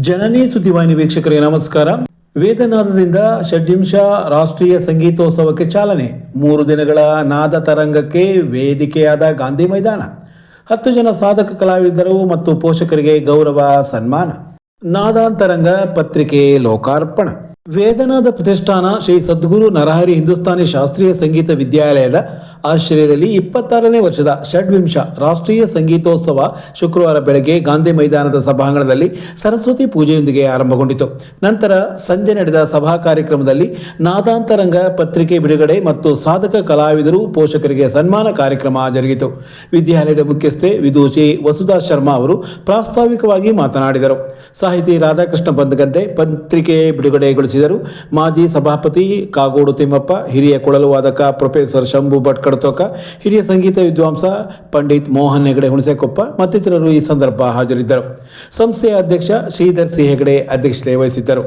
ಜನನಿ ಸುದ್ದಿವಾಹಿನಿ ವೀಕ್ಷಕರಿಗೆ ನಮಸ್ಕಾರ. ವೇದನಾದದಿಂದ ಷಡ್ವಿಂಶ ರಾಷ್ಟ್ರೀಯ ಸಂಗೀತೋತ್ಸವಕ್ಕೆ ಚಾಲನೆ. 3 ದಿನಗಳ ನಾದ ತರಂಗಕ್ಕೆ ವೇದಿಕೆಯಾದ ಗಾಂಧಿ ಮೈದಾನ. 10 ಜನ ಸಾಧಕ ಕಲಾವಿದರು ಮತ್ತು ಪೋಷಕರಿಗೆ ಗೌರವ ಸನ್ಮಾನ. ನಾದಾಂತರಂಗ ಪತ್ರಿಕೆ ಲೋಕಾರ್ಪಣೆ. ವೇದನಾದ ಪ್ರತಿಷ್ಠಾನ ಶ್ರೀ ಸದ್ಗುರು ನರಹರಿ ಹಿಂದೂಸ್ತಾನಿ ಶಾಸ್ತ್ರೀಯ ಸಂಗೀತ ವಿದ್ಯಾಲಯದ ಆಶ್ರಯದಲ್ಲಿ 26ನೇ ವರ್ಷದ ಷಡ್ವಿಂಶ ರಾಷ್ಟ್ರೀಯ ಸಂಗೀತೋತ್ಸವ ಶುಕ್ರವಾರ ಬೆಳಗ್ಗೆ ಗಾಂಧಿ ಮೈದಾನದ ಸಭಾಂಗಣದಲ್ಲಿ ಸರಸ್ವತಿ ಪೂಜೆಯೊಂದಿಗೆ ಆರಂಭಗೊಂಡಿತು. ನಂತರ ಸಂಜೆ ನಡೆದ ಸಭಾ ಕಾರ್ಯಕ್ರಮದಲ್ಲಿ ನಾದಾಂತರಂಗ ಪತ್ರಿಕೆ ಬಿಡುಗಡೆ ಮತ್ತು ಸಾಧಕ ಕಲಾವಿದರು ಪೋಷಕರಿಗೆ ಸನ್ಮಾನ ಕಾರ್ಯಕ್ರಮ ಜರುಗಿತು. ವಿದ್ಯಾಲಯದ ಮುಖ್ಯಸ್ಥೆ ವಿದೂಷಿ ವಸುಧಾ ಶರ್ಮಾ ಅವರು ಪ್ರಾಸ್ತಾವಿಕವಾಗಿ ಮಾತನಾಡಿದರು. ಸಾಹಿತಿ ರಾಧಾಕೃಷ್ಣ ಬಂದಗದ್ದೆ ಪತ್ರಿಕೆ ಬಿಡುಗಡೆಗೊಳಿಸಿದರು. ಮಾಜಿ ಸಭಾಪತಿ ಕಾಗೋಡು ತಿಮ್ಮಪ್ಪ, ಹಿರಿಯ ಕೊಳಲು ವಾದಕ ಪ್ರೊಫೆಸರ್ ಶಂಭು ಭಟ್ಕಳ ಹಿರಿಯ ಸಂಗೀತ ವಿದ್ವಾಂಸ ಪಂಡಿತ್ ಮೋಹನ್ ಹೆಗಡೆ ಹುಣಸೆಕೊಪ್ಪ ಮತ್ತಿತರರು ಈ ಸಂದರ್ಭ ಹಾಜರಿದ್ದರು. ಸಂಸ್ಥೆಯ ಅಧ್ಯಕ್ಷ ಶ್ರೀಧರ್ ಸಿ ಹೆಗಡೆ ಅಧ್ಯಕ್ಷತೆ ವಹಿಸಿದ್ದರು.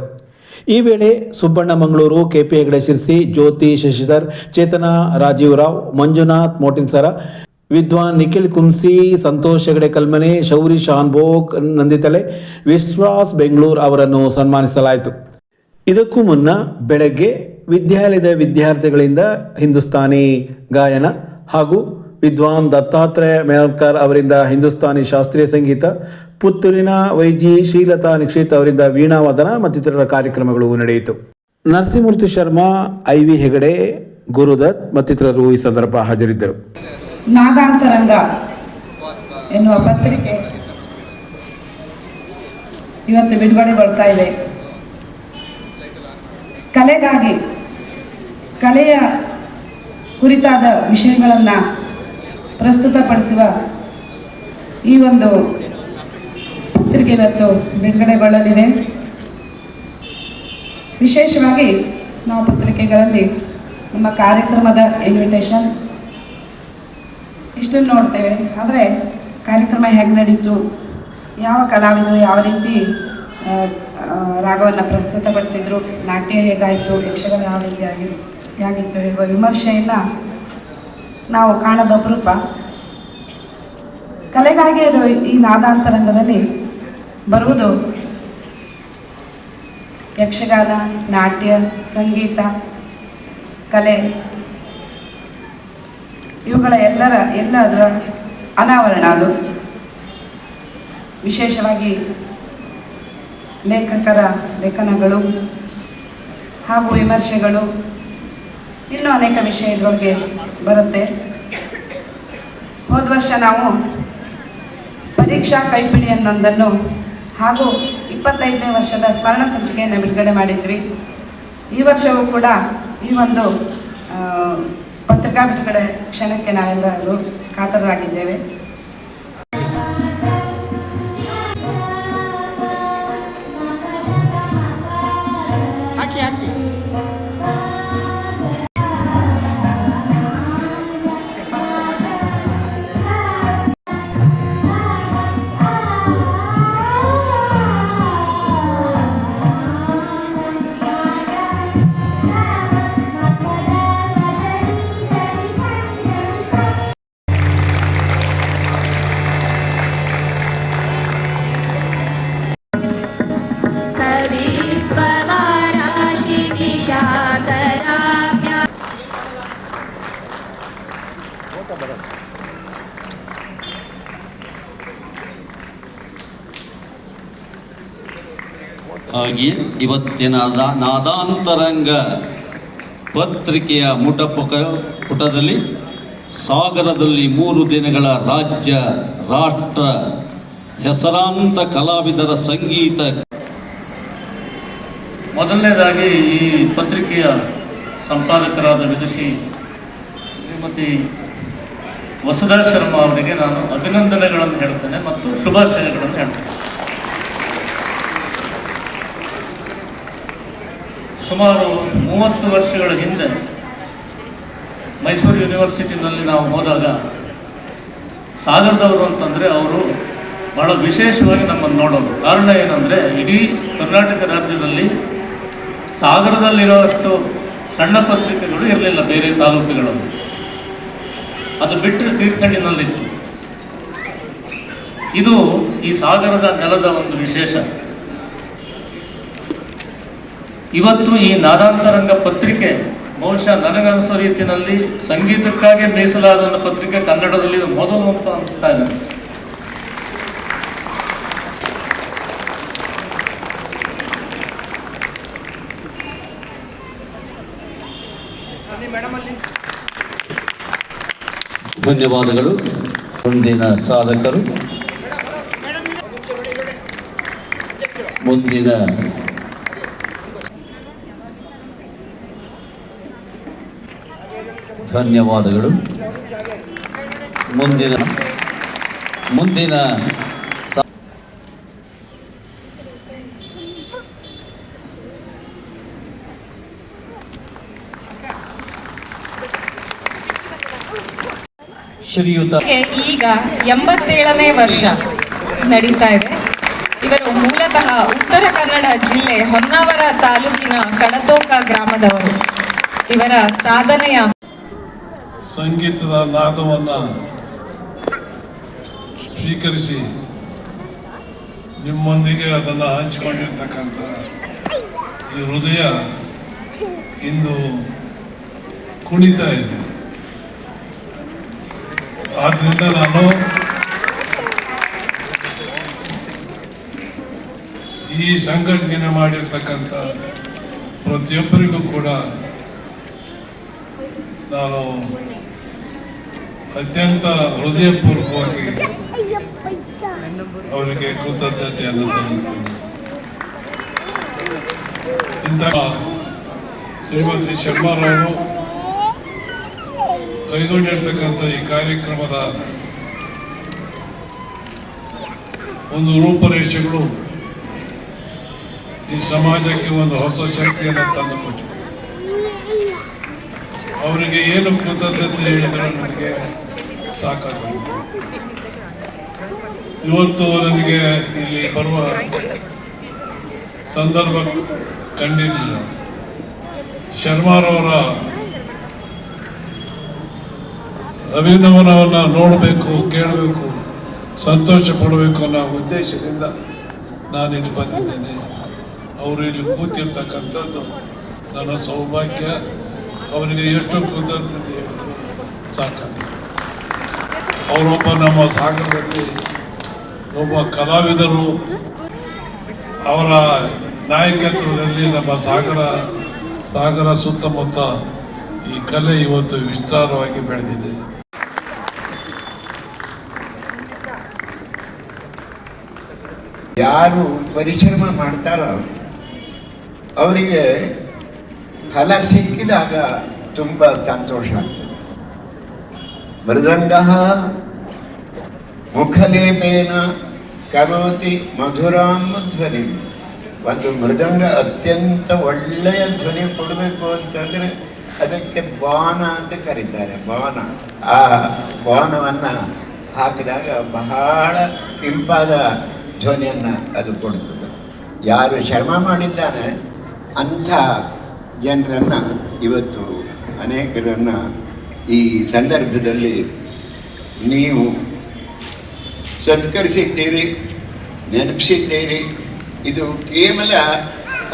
ಈ ವೇಳೆ ಸುಬ್ಬಣ್ಣ ಮಂಗಳೂರು, ಕೆಪಿ ಹೆಗಡೆ ಶಿರ್ಸಿ, ಜ್ಯೋತಿ ಶಶಿಧರ್, ಚೇತನ ರಾಜೀವರಾವ್, ಮಂಜುನಾಥ್ ಮೋಟಿನ್ಸರ, ವಿದ್ವಾನ್ ನಿಖಿಲ್ ಕುಂಸಿ, ಸಂತೋಷ್ ಹೆಗಡೆ ಕಲ್ಮನೆ, ಶೌರಿ ಶಾನ್ಭೋಗ್ ನಂದಿತಲೆ, ವಿಶ್ವಾಸ್ ಬೆಂಗಳೂರು ಅವರನ್ನು ಸನ್ಮಾನಿಸಲಾಯಿತು. ಇದಕ್ಕೂ ಮುನ್ನ ಬೆಳಗ್ಗೆ ವಿದ್ಯಾಲಯದ ವಿದ್ಯಾರ್ಥಿಗಳಿಂದ ಹಿಂದೂಸ್ತಾನಿ ಗಾಯನ ಹಾಗೂ ವಿದ್ವಾನ್ ದತ್ತಾತ್ರೇಯ ಮೇಲ್ಕರ್ ಅವರಿಂದ ಹಿಂದೂಸ್ತಾನಿ ಶಾಸ್ತ್ರೀಯ ಸಂಗೀತ, ಪುತ್ತೂರಿನ ವೈಜಿ ಶ್ರೀಲತಾ ನಿಕ್ಷಿತ್ ಅವರಿಂದ ವೀಣಾವಾದನ ಮತ್ತಿತರ ಕಾರ್ಯಕ್ರಮಗಳು ನಡೆಯಿತು. ನರಸಿಂಹಮೂರ್ತಿ ಶರ್ಮಾ, ಐವಿ ಹೆಗಡೆ, ಗುರುದತ್ ಮತ್ತಿತರರು ಈ ಸಂದರ್ಭ ಹಾಜರಿದ್ದರು. ನಾದಾಂತರಂಗ ಎನ್ನುವ ಪತ್ರಿಕೆ ಇವತ್ತು ಬಿಡುಗಡೆಗೊಳ್ತಾ ಇದೆ. ಕಲೆಗಾಗಿ, ಕಲೆಯ ಕುರಿತಾದ ವಿಷಯಗಳನ್ನು ಪ್ರಸ್ತುತಪಡಿಸುವ ಈ ಒಂದು ಪತ್ರಿಕೆ ಇವತ್ತು ಬಿಡುಗಡೆಗೊಳ್ಳಲಿದೆ. ವಿಶೇಷವಾಗಿ ನಾವು ಪತ್ರಿಕೆಗಳಲ್ಲಿ ನಮ್ಮ ಕಾರ್ಯಕ್ರಮದ ಇನ್ವಿಟೇಷನ್ ಇಷ್ಟನ್ನು ನೋಡ್ತೇವೆ. ಆದರೆ ಕಾರ್ಯಕ್ರಮ ಹೇಗೆ ನಡೀತು, ಯಾವ ಕಲಾವಿದರು ಯಾವ ರೀತಿ ರಾಗವನ್ನು ಪ್ರಸ್ತುತಪಡಿಸಿದ್ರು, ನಾಟ್ಯ ಹೇಗಾಯಿತು, ಯಕ್ಷಗಾನ ಯಾವ ರೀತಿಯಾಗಿತ್ತು ಹೇಳುವ ವಿಮರ್ಶೆಯನ್ನು ನಾವು ಕಾಣೋದು ಅಪರೂಪ. ಕಲೆಗಾಗಿ ಈ ನಾದಾಂತರಂಗದಲ್ಲಿ ಬರುವುದು ಯಕ್ಷಗಾನ, ನಾಟ್ಯ, ಸಂಗೀತ, ಕಲೆ ಇವುಗಳ ಎಲ್ಲದರ ಅನಾವರಣ. ಅದು ವಿಶೇಷವಾಗಿ ಲೇಖಕರ ಲೇಖನಗಳು ಹಾಗೂ ವಿಮರ್ಶೆಗಳು, ಇನ್ನೂ ಅನೇಕ ವಿಷಯ ಇದರೊಳಗೆ ಬರುತ್ತೆ. ಹೋದ ವರ್ಷ ನಾವು ಪರೀಕ್ಷಾ ಕೈಪಿಡಿ ಅನ್ನೊಂದನ್ನು ಹಾಗೂ 25ನೇ ವರ್ಷದ ಸ್ಮರಣ ಸಂಚಿಕೆಯನ್ನು ಬಿಡುಗಡೆ ಮಾಡಿದ್ವಿ. ಈ ವರ್ಷವೂ ಕೂಡ ಈ ಒಂದು ಪತ್ರಿಕಾ ಬಿಡುಗಡೆ ಕ್ಷಣಕ್ಕೆ ನಾವೆಲ್ಲರೂ ಕಾತರರಾಗಿದ್ದೇವೆ. ಹಾಗೆಯೇ ಇವತ್ತಿನ ನಾದಾಂತರಂಗ ಪತ್ರಿಕೆಯ ಪುಟದಲ್ಲಿ ಸಾಗರದಲ್ಲಿ 3 ದಿನಗಳ ರಾಜ್ಯ ರಾಷ್ಟ್ರ ಹೆಸರಾಂತ ಕಲಾವಿದರ ಸಂಗೀತ. ಮೊದಲನೇದಾಗಿ ಈ ಪತ್ರಿಕೆಯ ಸಂಪಾದಕರಾದ ವಿದುಷಿ ಶ್ರೀಮತಿ ವಸುಧಾ ಶರ್ಮಾ ಅವರಿಗೆ ನಾನು ಅಭಿನಂದನೆಗಳನ್ನು ಹೇಳ್ತೇನೆ ಮತ್ತು ಶುಭಾಶಯಗಳನ್ನು ಹೇಳ್ತೇನೆ. ಸುಮಾರು 30 ವರ್ಷಗಳ ಹಿಂದೆ ಮೈಸೂರು ಯೂನಿವರ್ಸಿಟಿನಲ್ಲಿ ನಾವು ಹೋದಾಗ ಸಾಗರದವರು ಅಂತಂದರೆ ಅವರು ಬಹಳ ವಿಶೇಷವಾಗಿ ನಮ್ಮನ್ನು ನೋಡೋರು. ಕಾರಣ ಏನಂದರೆ ಇಡೀ ಕರ್ನಾಟಕ ರಾಜ್ಯದಲ್ಲಿ ಸಾಗರದಲ್ಲಿರುವಷ್ಟು ಸಣ್ಣ ಪತ್ರಿಕೆಗಳು ಇರಲಿಲ್ಲ ಬೇರೆ ತಾಲೂಕುಗಳಲ್ಲಿ. ಅದು ಬಿಟ್ಟರೆ ತೀರ್ಥಹಳ್ಳಿನಲ್ಲಿತ್ತು. ಇದು ಈ ಸಾಗರದ ನೆಲದ ಒಂದು ವಿಶೇಷ. ಇವತ್ತು ಈ ನಾದಾಂತರಂಗ ಪತ್ರಿಕೆ ಬಹುಶಃ ನನಗನ್ನಿಸೋ ರೀತಿಯಲ್ಲಿ ಸಂಗೀತಕ್ಕಾಗಿ ಮೀಸಲಾದ ಪತ್ರಿಕೆ ಕನ್ನಡದಲ್ಲಿ ಇದು ಮೊದಲು ಅಂತ ಅನಿಸ್ತಾ ಇದೆ. ಧನ್ಯವಾದಗಳು. ಮುಂದಿನ ಸಾಧಕರು, ಮುಂದಿನ ಧನ್ಯವಾದಗಳು. ಮುಂದಿನ ಶ್ರೀಯುತ ಈಗ 87ನೇ ವರ್ಷ ನಡೀತಾ ಇದೆ. ಇವರು ಮೂಲತಃ ಉತ್ತರ ಕನ್ನಡ ಜಿಲ್ಲೆ ಹೊನ್ನಾವರ ತಾಲೂಕಿನ ಕಡತೋಕ ಗ್ರಾಮದವರು. ಇವರ ಸಾಧನೆಯ ಸಂಗೀತದ ನಾದವನ್ನು ಸ್ವೀಕರಿಸಿ ನಿಮ್ಮೊಂದಿಗೆ ಅದನ್ನು ಹಂಚಿಕೊಂಡಿರ್ತಕ್ಕಂಥ ಈ ಹೃದಯ ಇಂದು ಕುಣಿತಾ ಇದೆ. ಆದ್ದರಿಂದ ನಾನು ಈ ಸಂಘಟನೆ ಮಾಡಿರ್ತಕ್ಕಂಥ ಪ್ರತಿಯೊಬ್ಬರಿಗೂ ಕೂಡ ನಾನು ಅತ್ಯಂತ ಹೃದಯಪೂರ್ವಕವಾಗಿ ಅವರಿಗೆ ಕೃತಜ್ಞತೆಯನ್ನು ಸಲ್ಲಿಸ್ತೇನೆ. ಇಂತಹ ಶ್ರೀಮತಿ ಶರ್ಮಾರವರು ಕೈಗೊಂಡಿರ್ತಕ್ಕಂಥ ಈ ಕಾರ್ಯಕ್ರಮದ ಒಂದು ರೂಪರೇಷೆಗಳು ಈ ಸಮಾಜಕ್ಕೆ ಒಂದು ಹೊಸ ಶಕ್ತಿಯನ್ನು ತಂದುಕೊಟ್ಟಿದೆ. ಅವರಿಗೆ ಏನು ಕೃತಜ್ಞತೆ ಹೇಳಿದ್ರೆ ನನಗೆ ಸಾಕಾಗುತ್ತೆ. ಇವತ್ತು ನನಗೆ ಇಲ್ಲಿ ಬರುವ ಸಂದರ್ಭ ಕಂಡಿರಲಿಲ್ಲ. ಶರ್ಮಾರವರ ಅಭಿನವನವನ್ನು ನೋಡಬೇಕು, ಕೇಳಬೇಕು, ಸಂತೋಷ ಪಡಬೇಕು ಅನ್ನೋ ಉದ್ದೇಶದಿಂದ ನಾನಿಲ್ಲಿ ಬಂದಿದ್ದೇನೆ. ಅವರು ಇಲ್ಲಿ ಕೂತಿರ್ತಕ್ಕಂಥದ್ದು ನನ್ನ ಸೌಭಾಗ್ಯ. ಅವರಿಗೆ ಎಷ್ಟು ಕೃತಜ್ಞತೆ ಹೇಳಿದ್ರು ಸಾಕಾಗಿದೆ. ಅವರೊಬ್ಬ ನಮ್ಮ ಸಾಗರದಲ್ಲಿ ಒಬ್ಬ ಕಲಾವಿದರು. ಅವರ ನಾಯಕತ್ವದಲ್ಲಿ ನಮ್ಮ ಸಾಗರ ಸುತ್ತಮುತ್ತ ಈ ಕಲೆ ಇವತ್ತು ವಿಸ್ತಾರವಾಗಿ ಬೆಳೆದಿದೆ. ಯಾರು ಪರಿಶ್ರಮ ಮಾಡ್ತಾರೋ ಅವರಿಗೆ ಫಲ ಸಿಕ್ಕಿದಾಗ ತುಂಬ ಸಂತೋಷ ಆಗ್ತದೆ. ಮೃದಂಗ ಮುಖಲೇಪೇನ ಕರೋತಿ ಮಧುರಾಂ ಧ್ವನಿ. ಒಂದು ಮೃದಂಗ ಅತ್ಯಂತ ಒಳ್ಳೆಯ ಧ್ವನಿ ಕೊಡಬೇಕು ಅಂತಂದರೆ ಅದಕ್ಕೆ ಬಾನ ಅಂತ ಕರೀತಾರೆ. ಆ ಬಾನವನ್ನು ಹಾಕಿದಾಗ ಬಹಳ ಇಂಪಾದ ಧ್ವನಿಯನ್ನು ಅದು ಕೊಡ್ತದೆ. ಯಾರು ಶ್ರಮ ಮಾಡಿದ್ದಾನೆ ಅಂಥ ಜನರನ್ನು ಇವತ್ತು ಅನೇಕರನ್ನು ಈ ಸಂದರ್ಭದಲ್ಲಿ ನೀವು ಸತ್ಕರಿಸಿದ್ದೀರಿ, ನೆನಪಿಸಿದ್ದೀರಿ. ಇದು ಕೇವಲ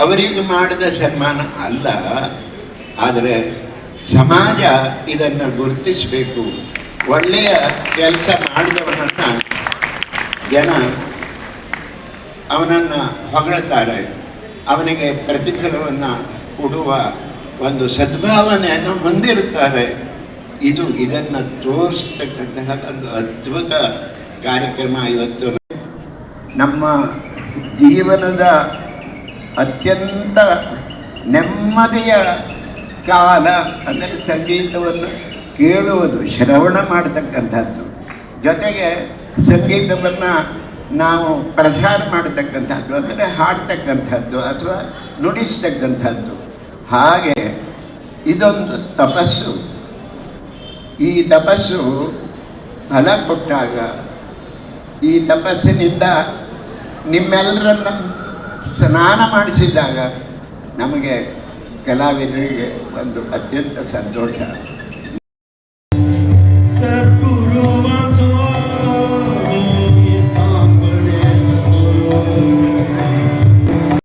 ಅವರಿಗೆ ಮಾಡಿದ ಸನ್ಮಾನ ಅಲ್ಲ, ಆದರೆ ಸಮಾಜ ಇದನ್ನು ಗುರುತಿಸಬೇಕು. ಒಳ್ಳೆಯ ಕೆಲಸ ಮಾಡಿದವನನ್ನು ಜನ ಅವನನ್ನು ಹೊಗಳ್ತಾರೆ, ಅವನಿಗೆ ಪ್ರತಿಫಲವನ್ನು ಕೊಡುವ ಒಂದು ಸದ್ಭಾವನೆಯನ್ನು ಹೊಂದಿರುತ್ತಾರೆ. ಇದನ್ನು ತೋರಿಸ್ತಕ್ಕಂತಹ ಒಂದು ಅದ್ಭುತ ಕಾರ್ಯಕ್ರಮ ಇವತ್ತು ನಮ್ಮ ಜೀವನದ ಅತ್ಯಂತ ನೆಮ್ಮದಿಯ ಕಾಲ ಅಂದರೆ ಸಂಗೀತವನ್ನು ಕೇಳುವುದು, ಶ್ರವಣ ಮಾಡತಕ್ಕಂಥದ್ದು, ಜೊತೆಗೆ ಸಂಗೀತವನ್ನು ನಾವು ಪ್ರಸಾರ ಮಾಡತಕ್ಕಂಥದ್ದು ಅಂದರೆ ಹಾಡ್ತಕ್ಕಂಥದ್ದು ಅಥವಾ ನುಡಿಸ್ತಕ್ಕಂಥದ್ದು. ಹಾಗೆ ಇದೊಂದು ತಪಸ್ಸು. ಈ ತಪಸ್ಸು ಫಲ ಕೊಟ್ಟಾಗ, ಈ ತಪಸ್ಸಿನಿಂದ ನಿಮ್ಮೆಲ್ಲರನ್ನ ಸ್ನಾನ ಮಾಡಿಸಿದಾಗ ನಮಗೆ ಕಲಾವಿದರಿಗೆ ಒಂದು ಅತ್ಯಂತ ಸಂತೋಷ.